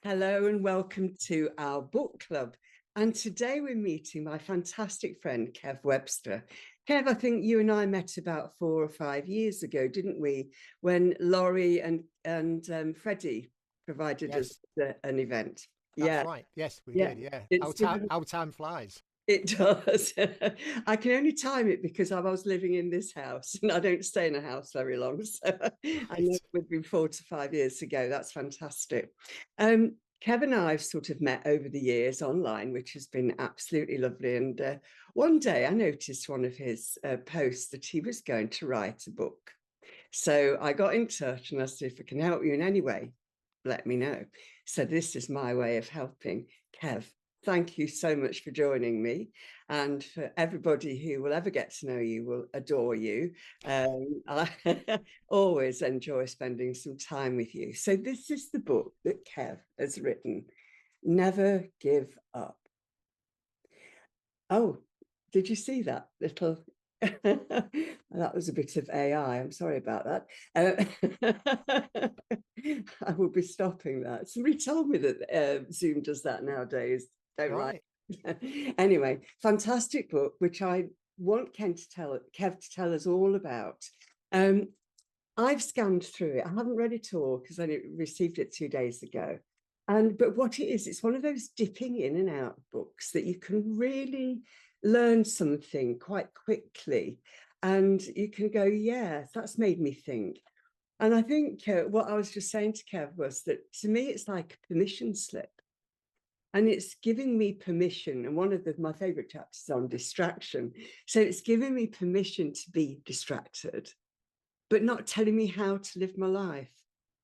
Hello and welcome to our book club. And today we're meeting my fantastic friend, Kev Webster. Kev, I think you and I met about 4 or 5 years ago, didn't we? When Laurie and Freddie provided us Yes, an event. that's Yeah, right. Yes, we yeah. did. Yeah. It's given Our time flies. it does. I can only time it because I was living in this house and I don't stay in a house very long. So I know Right. we've been 4 to 5 years ago. That's fantastic. Kev and I have sort of met over the years online, which has been absolutely lovely. And one day I noticed one of his posts that he was going to write a book. So I got in touch and I said, if I can help you in any way, let me know. So this is my way of helping. Kev, thank you so much for joining me. And for everybody who will ever get to know you will adore you. I always enjoy spending some time with you. So this is the book that Kev has written, Never Give Up. Oh, did you see that little? That was a bit of AI. I'm sorry about that. I will be stopping that. Somebody told me that Zoom does that nowadays. Don't like. Right. Anyway, fantastic book, which I want Kev to tell us all about. Um, I've scanned through it. I haven't read it all because I received it 2 days ago. But what it is, it's one of those dipping in and out books that you can really learn something quite quickly. And you can go, yeah, that's made me think. And I think what I was just saying to Kev was that to me, it's like a permission slip. And it's giving me permission. And one of my favorite chapters is on distraction. So it's giving me permission to be distracted but not telling me how to live my life.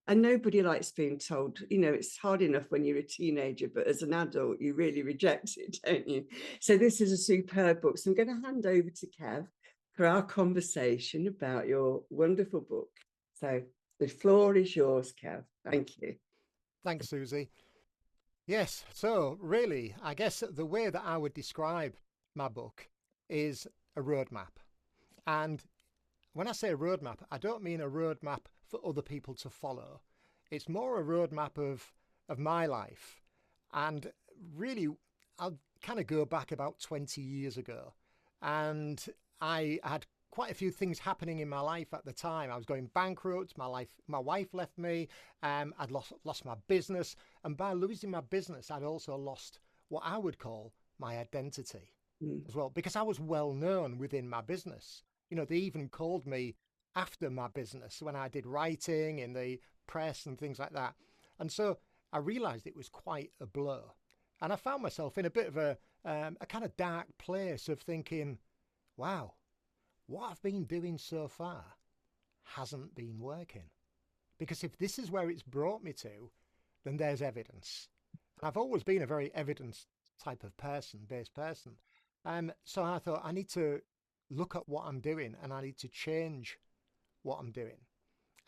And nobody likes being told, it's hard enough when you're a teenager, but as an adult, you really reject it, don't you? So this is a superb book. So I'm going to hand over to Kev for our conversation about your wonderful book. So the floor is yours, Kev. Thank you. Thanks, Susie. Yes. So, really, I guess the way that I would describe my book is a roadmap. And when I say a roadmap, I don't mean a roadmap for other people to follow. It's more a roadmap of my life. And really, I'll kind of go back about 20 years ago. And I had quite a few things happening in my life at the time. I was going bankrupt. My wife left me. I'd lost my business, and by losing my business, I'd also lost what I would call my identity Mm. as well, because I was well known within my business. They even called me after my business when I did writing in the press and things like that. And so I realized it was quite a blow. And I found myself in a bit of a kind of dark place of thinking, wow, what I've been doing so far hasn't been working. Because if this is where it's brought me to, then there's evidence. And I've always been a very evidence type of person, based person. So I thought I need to look at what I'm doing and I need to change what I'm doing.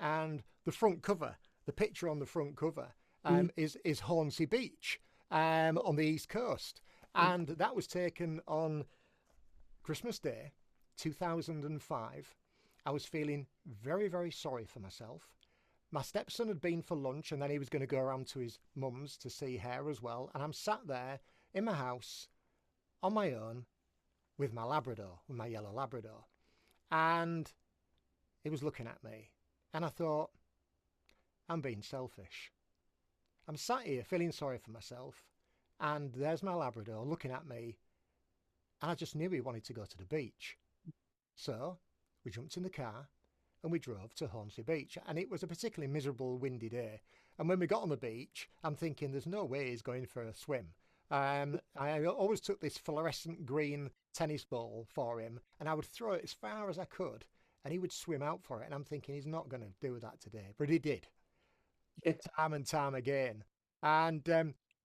And the front cover, the picture on the front cover, Mm. is Hornsey Beach on the East Coast. And that was taken on Christmas Day, 2005. I was feeling very, very sorry for myself. My stepson had been for lunch and then he was going to go around to his mum's to see her as well. And I'm sat there in my house on my own with my Labrador, with my yellow Labrador. And he was looking at me. And I thought, I'm being selfish. I'm sat here feeling sorry for myself. And there's my Labrador looking at me. And I just knew he wanted to go to the beach. So we jumped in the car and we drove to Hornsey Beach. And it was a particularly miserable, windy day. And when we got on the beach, I'm thinking there's no way he's going for a swim. I always took this fluorescent green tennis ball for him and I would throw it as far as I could and he would swim out for it. And I'm thinking he's not going to do that today, but he did Yeah. time and time again. And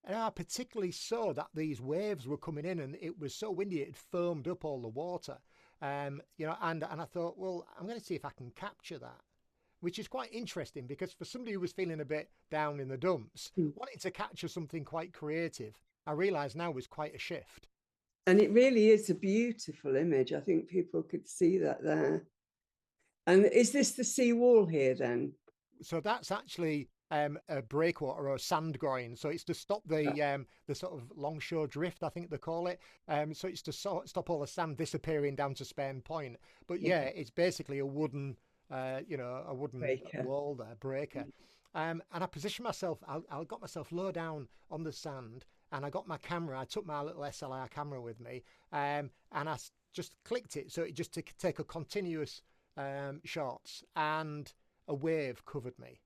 I particularly saw that these waves were coming in and it was so windy, it foamed up all the water. And I thought, well, I'm going to see if I can capture that, which is quite interesting because for somebody who was feeling a bit down in the dumps, Mm. wanting to capture something quite creative, I realise now was quite a shift. And it really is a beautiful image. I think people could see that there. And is this the sea wall here then? So that's actually a breakwater or a sand groin. So it's to stop the sort of longshore drift, I think they call it. So it's to stop all the sand disappearing down to Spain Point. But yeah, it's basically a wooden, a wooden Breaker. wall there, breaker. And I positioned myself, I got myself low down on the sand, and I got my camera. I took my little SLR camera with me, and I just clicked it so it just to take a continuous shots, and a wave covered me.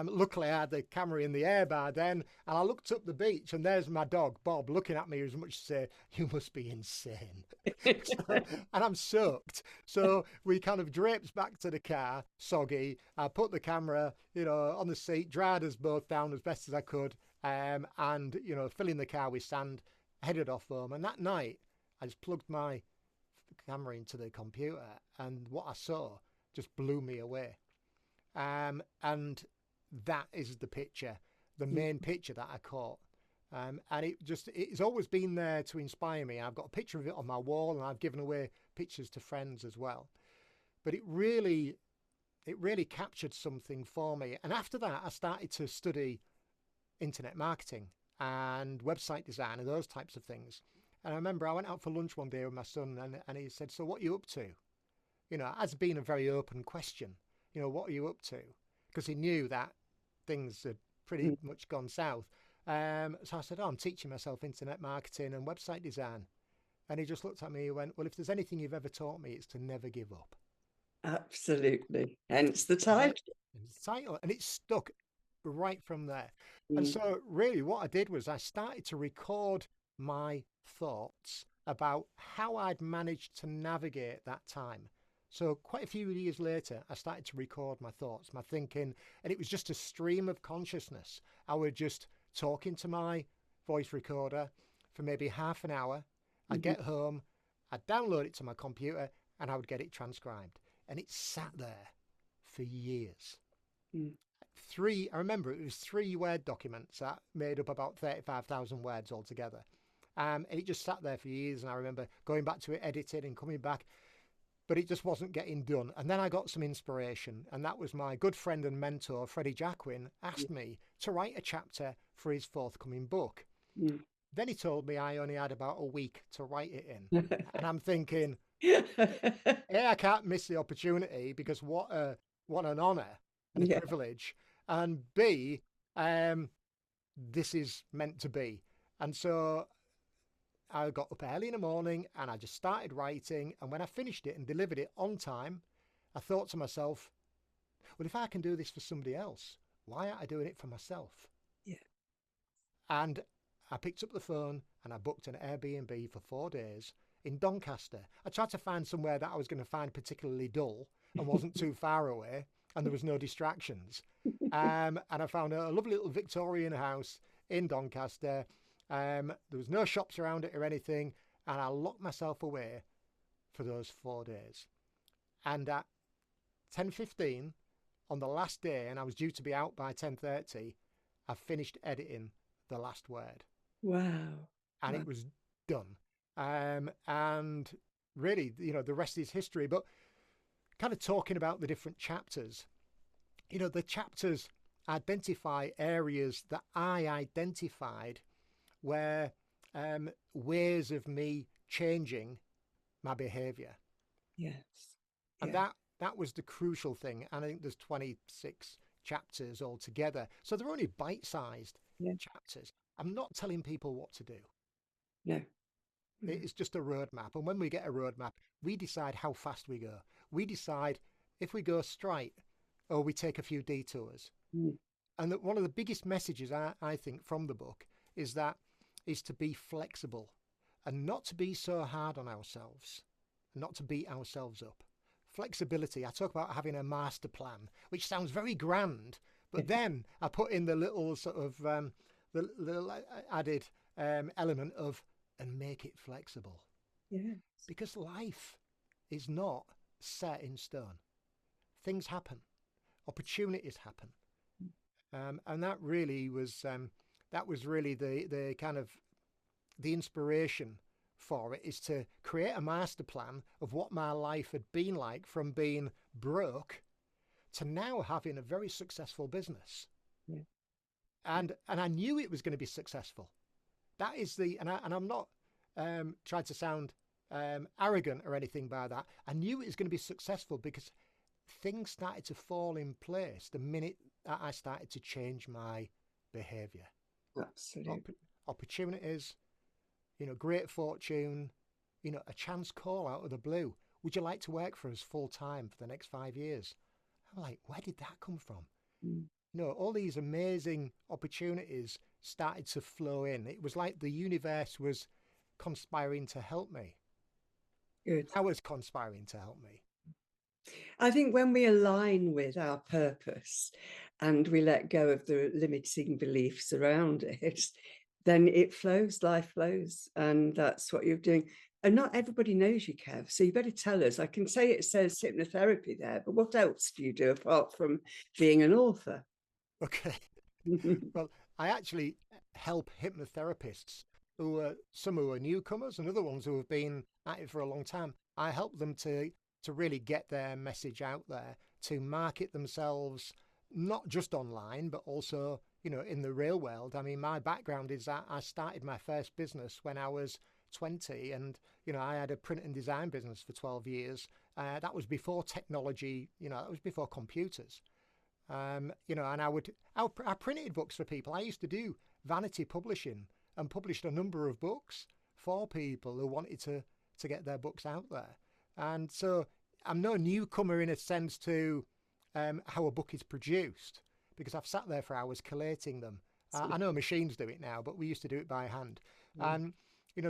Luckily, I had the camera in the air by then, and I looked up the beach, and there's my dog, Bob, looking at me as much to say, "You must be insane." And I'm soaked. So we kind of draped back to the car, soggy. I put the camera, on the seat, dried us both down as best as I could, and, filling the car with sand, headed off home. And that night, I just plugged my camera into the computer, and what I saw just blew me away. And that is the picture, the main picture that I caught. And it's always been there to inspire me. I've got a picture of it on my wall, and I've given away pictures to friends as well. But it really captured something for me. And after that, I started to study internet marketing and website design and those types of things. And I remember I went out for lunch one day with my son, and he said, "So what are you up to?" As being a very open question, what are you up to? Because he knew that things had pretty much gone south. So I said, "Oh, I'm teaching myself internet marketing and website design." And he just looked at me and went, "Well, if there's anything you've ever taught me, it's to never give up." Absolutely. Hence the title. And it stuck right from there. And so really what I did was I started to record my thoughts about how I'd managed to navigate that time. So quite a few years later, I started to record my thoughts, my thinking, and it was just a stream of consciousness. I would just talk into my voice recorder for maybe half an hour. I'd get home, I'd download it to my computer, and I would get it transcribed. And it sat there for years. I remember it was 3 Word documents that made up about 35,000 words altogether. And it just sat there for years, and I remember going back to it, editing and coming back, but it just wasn't getting done. And then I got some inspiration, and that was my good friend and mentor, Freddie Jacquin, asked me to write a chapter for his forthcoming book. Then he told me I only had about a week to write it in. And I'm thinking, A, I can't miss the opportunity, because what an honour and a privilege. And B, this is meant to be. And so I got up early in the morning and I just started writing. And when I finished it and delivered it on time, I thought to myself, well, if I can do this for somebody else, why aren't I doing it for myself? And I picked up the phone and I booked an Airbnb for 4 days in Doncaster. I tried to find somewhere that I was going to find particularly dull and wasn't too far away, and there was no distractions. And I found a lovely little Victorian house in Doncaster. There was no shops around it or anything, and I locked myself away for those 4 days. And at 10:15 on the last day, and I was due to be out by 10:30, I finished editing the last word. Wow. And it was done. And really, the rest is history. But kind of talking about the different chapters, the chapters identify areas that I identified where ways of me changing my behaviour. And that was the crucial thing. And I think there's 26 chapters altogether. So they're only bite-sized chapters. I'm not telling people what to do. It's just a roadmap. And when we get a roadmap, we decide how fast we go. We decide if we go straight or we take a few detours. And that one of the biggest messages I think from the book is to be flexible and not to be so hard on ourselves, not to beat ourselves up. Flexibility. I talk about having a master plan, which sounds very grand, but then I put in the little sort of the little added element of, and make it flexible. Because life is not set in stone. Things happen. Opportunities happen. And that really was really the kind of the inspiration for it, is to create a master plan of what my life had been like from being broke to now having a very successful business. Yeah. And I knew it was going to be successful. That is and I'm not trying to sound arrogant or anything by that. I knew it was going to be successful because things started to fall in place the minute that I started to change my behavior. Absolutely. Opportunities, great fortune, a chance call out of the blue. Would you like to work for us full time for the next 5 years? I'm like, where did that come from? Mm. All these amazing opportunities started to flow in. It was like the universe was conspiring to help me. Good. I was conspiring to help me. I think when we align with our purpose and we let go of the limiting beliefs around it, then it flows, life flows. And that's what you're doing. And not everybody knows you, Kev. So you better tell us. I can say it says hypnotherapy there, but what else do you do apart from being an author? Okay. Well, I actually help hypnotherapists some who are newcomers and other ones who have been at it for a long time. I help them to really get their message out there, to market themselves, not just online, but also, in the real world. I mean, my background is that I started my first business when I was 20, and, I had a print and design business for 12 years. That was before technology, that was before computers. And I printed books for people. I used to do vanity publishing and published a number of books for people who wanted to get their books out there. And so I'm no newcomer in a sense to how a book is produced because I've sat there for hours collating them. I know machines do it now, but we used to do it by hand. And,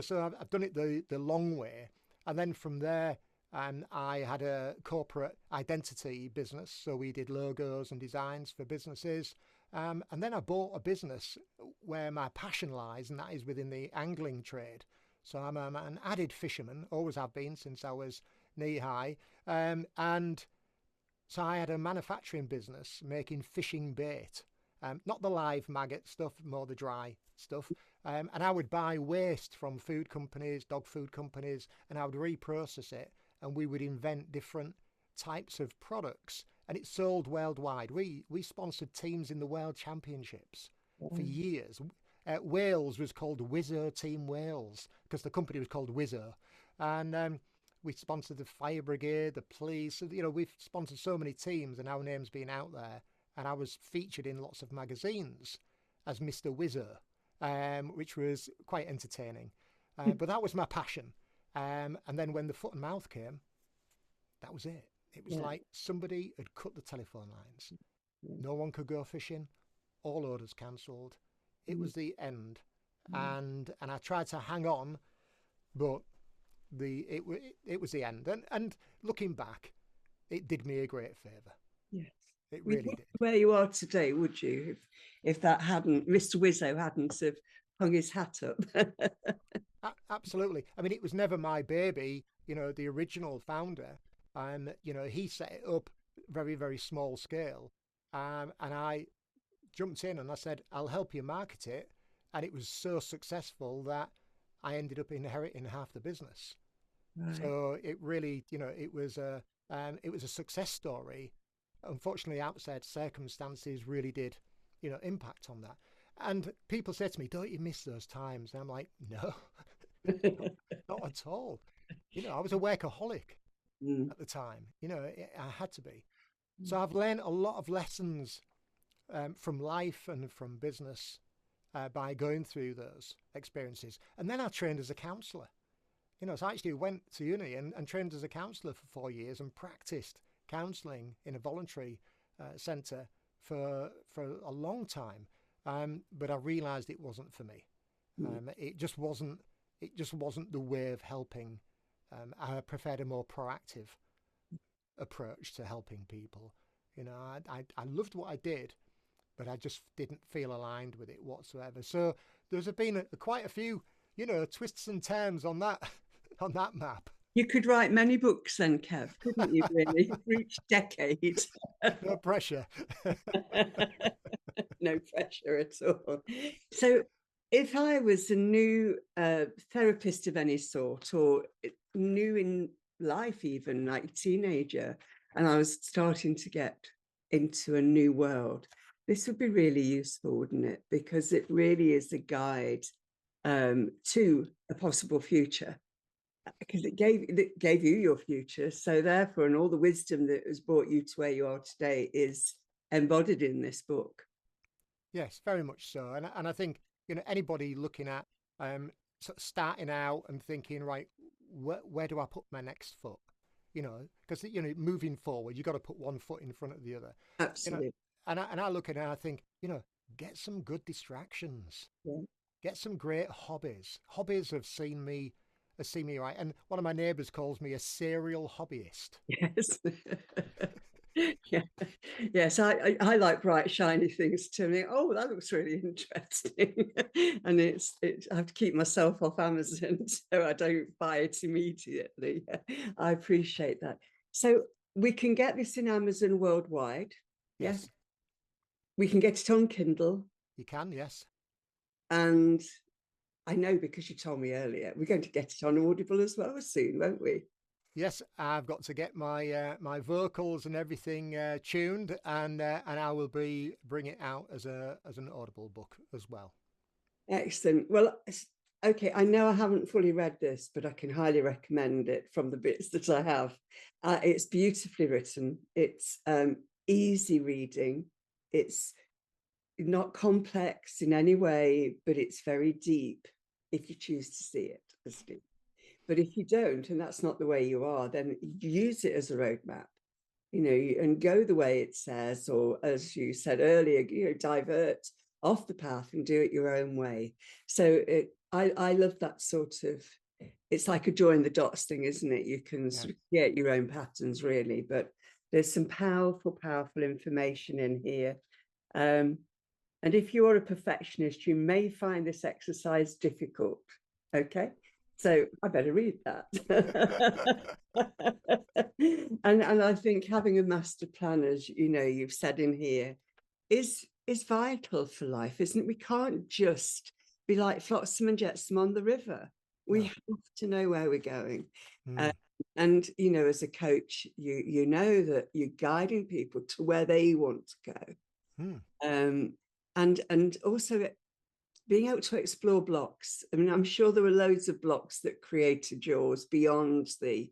so I've done it the long way. And then from there, I had a corporate identity business, so we did logos and designs for businesses. And then I bought a business where my passion lies, and that is within the angling trade. So I'm an avid fisherman, always have been since I was knee high. And so I had a manufacturing business making fishing bait, not the live maggot stuff, more the dry stuff. And I would buy waste from food companies, dog food companies, and I would reprocess it and we would invent different types of products, and it sold worldwide. We sponsored teams in the World Championships for years. Wales was called Wizzo Team Wales because the company was called Wizzo, and we sponsored the fire brigade, the police. We've sponsored so many teams, and our name's been out there. And I was featured in lots of magazines as Mr. Wizzo, which was quite entertaining. But that was my passion. And then when the foot and mouth came, that was it. It was like somebody had cut the telephone lines. No one could go fishing. All orders cancelled. It was the end. And I tried to hang on, but it was the end. And looking back, it did me a great favour. Yes. It really did. Where you are today, would you, if that hadn't, Mr. Wizzo hadn't have hung his hat up? Absolutely. I mean, it was never my baby, the original founder. He set it up very, very small scale. And I jumped in and I said, I'll help you market it. And it was so successful that I ended up inheriting half the business. Right. So it really, it was a success story. Unfortunately, outside circumstances really did, impact on that. And people say to me, don't you miss those times? And I'm like, no, not at all. I was a workaholic at the time. I had to be. So I've learned a lot of lessons from life and from business by going through those experiences. And then I trained as a counsellor. So I actually went to uni and trained as a counsellor for 4 years and practiced counselling in a voluntary centre for a long time. But I realised it wasn't for me. It just wasn't the way of helping. I preferred a more proactive approach to helping people. I loved what I did, but I just didn't feel aligned with it whatsoever. So there's been quite a few, twists and turns on that on that map. You could write many books then, Kev, couldn't you, really, for each decade? No pressure. No pressure at all. So if I was a new therapist of any sort, or new in life, even like teenager, and I was starting to get into a new world, This would be really useful, wouldn't it? Because it really is a guide to a possible future. Because it gave you your future. So therefore, and all the wisdom that has brought you to where you are today is embodied in this book. Yes, very much so. And I think, anybody looking at sort of starting out and thinking, right, where do I put my next foot? Because moving forward, you've got to put one foot in front of the other. You know, Absolutely. and I look at it and I think, get some good distractions, Yeah. get some great hobbies. Hobbies have seen me right. And one of my neighbours calls me a serial hobbyist. Yes. Yeah. Yes, I like bright, shiny things too. And oh, that looks really interesting. And I have to keep myself off Amazon so I don't buy it immediately. I appreciate that. So we can get this in Amazon worldwide. Yeah. Yes, We can get it on Kindle. you can. Yes. And I know because you told me earlier, we're going to get it on Audible as well soon, won't we? Yes, I've got to get my vocals and everything tuned, and I will bring it out as an Audible book as well. Excellent. Well, okay, I know I haven't fully read this, but I can highly recommend it from the bits that I have. It's beautifully written. It's easy reading. It's not complex in any way, but it's very deep if you choose to see it as deep. But if you don't, and that's not the way you are, then use it as a roadmap, and go the way it says, or as you said earlier, divert off the path and do it your own way. So I love that sort of, it's like a join the dots thing, isn't it? You can Yeah. sort of create your own patterns really, but there's some powerful, powerful information in here. And if you're a perfectionist, you may find this exercise difficult. Okay. So I better read that. and I think having a master plan, as you've said in here, is vital for life, isn't it? We can't just be like flotsam and jetsam on the river. We No. have to know where we're going. Mm. And as a coach, you know that you're guiding people to where they want to go. Mm. And also being able to explore blocks. I mean, I'm sure there were loads of blocks that created yours beyond the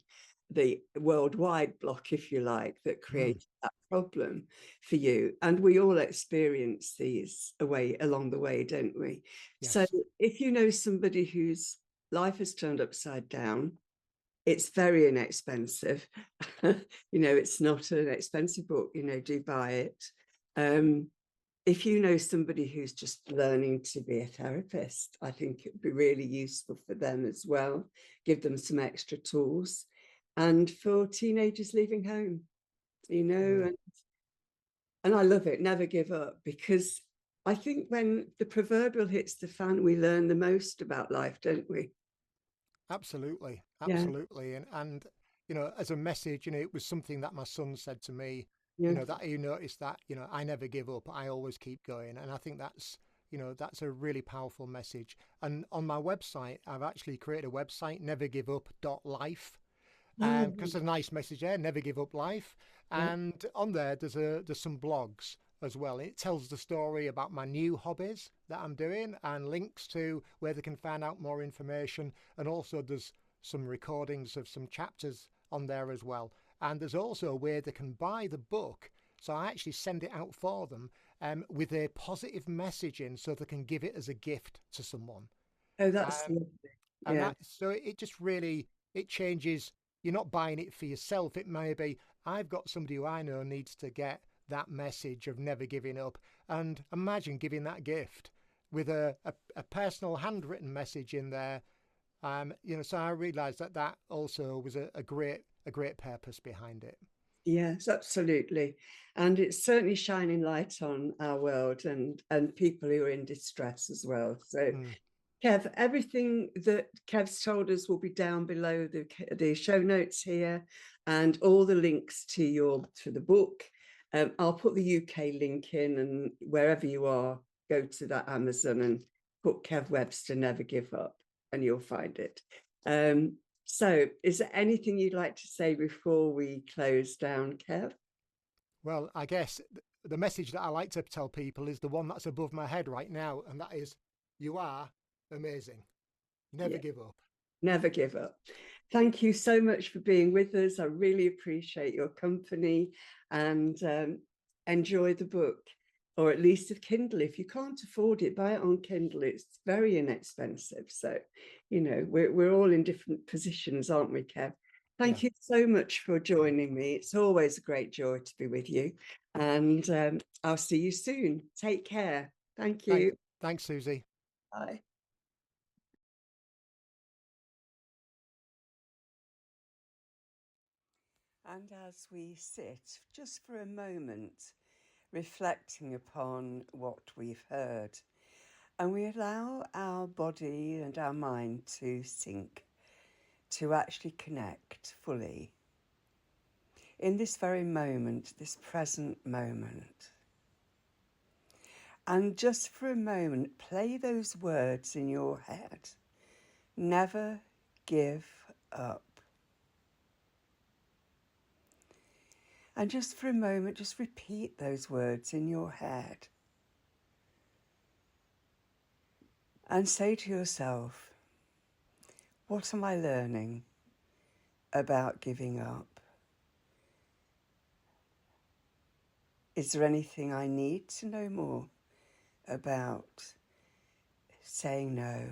worldwide block, if you like, that Mm. created that problem for you. And we all experience these along the way, don't we? So Yes. if you know somebody whose life has turned upside down, it's very inexpensive. It's not an expensive book, do buy it. If you know somebody who's just learning to be a therapist, I think it'd be really useful for them as well. Give them some extra tools. And for teenagers leaving home, Mm. and I love it, never give up, because I think when the proverbial hits the fan, we learn the most about life, don't we? Absolutely, Yeah, absolutely, and as a message, it was something that my son said to me. yeah. That he noticed that I never give up, I always keep going, and I think that's a really powerful message. And on my website, I've actually created a website, nevergiveup.life, Oh, because there's a nice message there, never give up life. yeah. And on there, there's some blogs as well. It tells the story about my new hobbies that I'm doing and links to where they can find out more information. And also there's some recordings of some chapters on there as well. And there's also a way they can buy the book. So I actually send it out for them with a positive message in so they can give it as a gift to someone. Oh, that's Um, lovely. and Yeah. that so it just really it changes. You're not buying it for yourself. It may be I've got somebody who I know needs to get that message of never giving up, and imagine giving that gift with a personal handwritten message in there. So I realized that also was a great purpose behind it. Yes, absolutely. And it's certainly shining light on our world and people who are in distress as well. So, Mm. Kev, everything that Kev's told us will be down below the show notes here, and all the links to the book. I'll put the UK link in, and wherever you are, go to that Amazon and put Kev Webster Never Give Up, and you'll find it. So, is there anything you'd like to say before we close down, Kev? Well, I guess the message that I like to tell people is the one that's above my head right now, and that is, you are amazing. Never Yeah, give up. never give up. Thank you so much for being with us. I really appreciate your company, and enjoy the book, or at least a Kindle. If you can't afford it, buy it on Kindle. It's very inexpensive. So, you know, we're all in different positions, aren't we, Kev? Yeah. Thank you so much for joining me. It's always a great joy to be with you. And I'll see you soon. Take care. Thank Thanks, you. thanks, Susie. Bye. And as we sit just for a moment, reflecting upon what we've heard, and we allow our body and our mind to sync, to actually connect fully in this very moment, this present moment. And just for a moment, play those words in your head. Never give up. And just for a moment, just repeat those words in your head. And say to yourself, what am I learning about giving up? Is there anything I need to know more about saying no?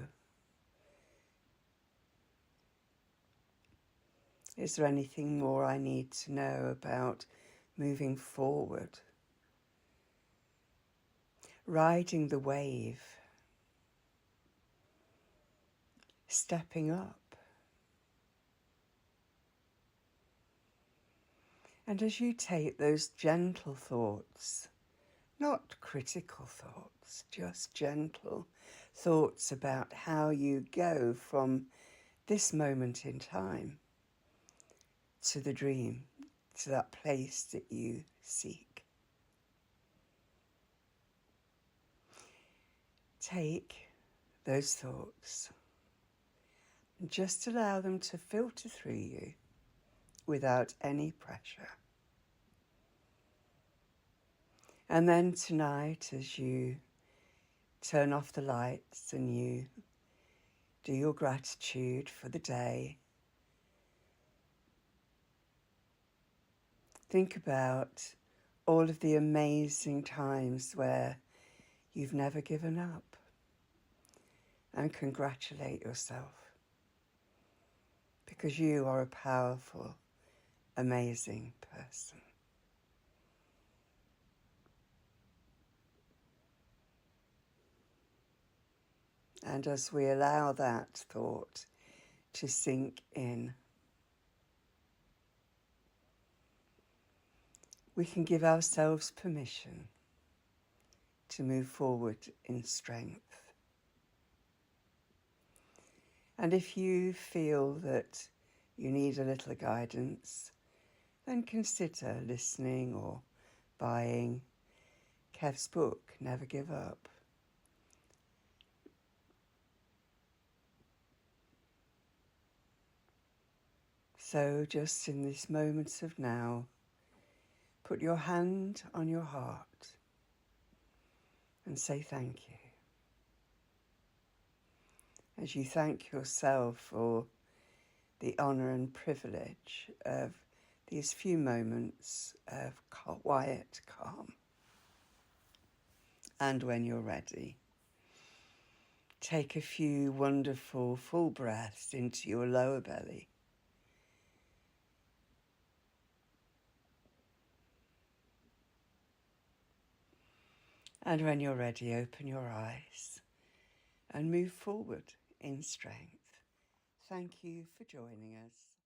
Is there anything more I need to know about moving forward? Riding the wave, stepping up. And as you take those gentle thoughts, not critical thoughts, just gentle thoughts about how you go from this moment in time to the dream, to that place that you seek. Take those thoughts and just allow them to filter through you without any pressure. And then tonight, as you turn off the lights and you do your gratitude for the day, think about all of the amazing times where you've never given up, and congratulate yourself, because you are a powerful, amazing person. And as we allow that thought to sink in, we can give ourselves permission to move forward in strength. And if you feel that you need a little guidance, then consider listening or buying Kev's book, Never Give Up. So just in this moment of now, put your hand on your heart and say thank you. As you thank yourself for the honour and privilege of these few moments of quiet calm. And when you're ready, take a few wonderful full breaths into your lower belly. And when you're ready, open your eyes and move forward in strength. Thank you for joining us.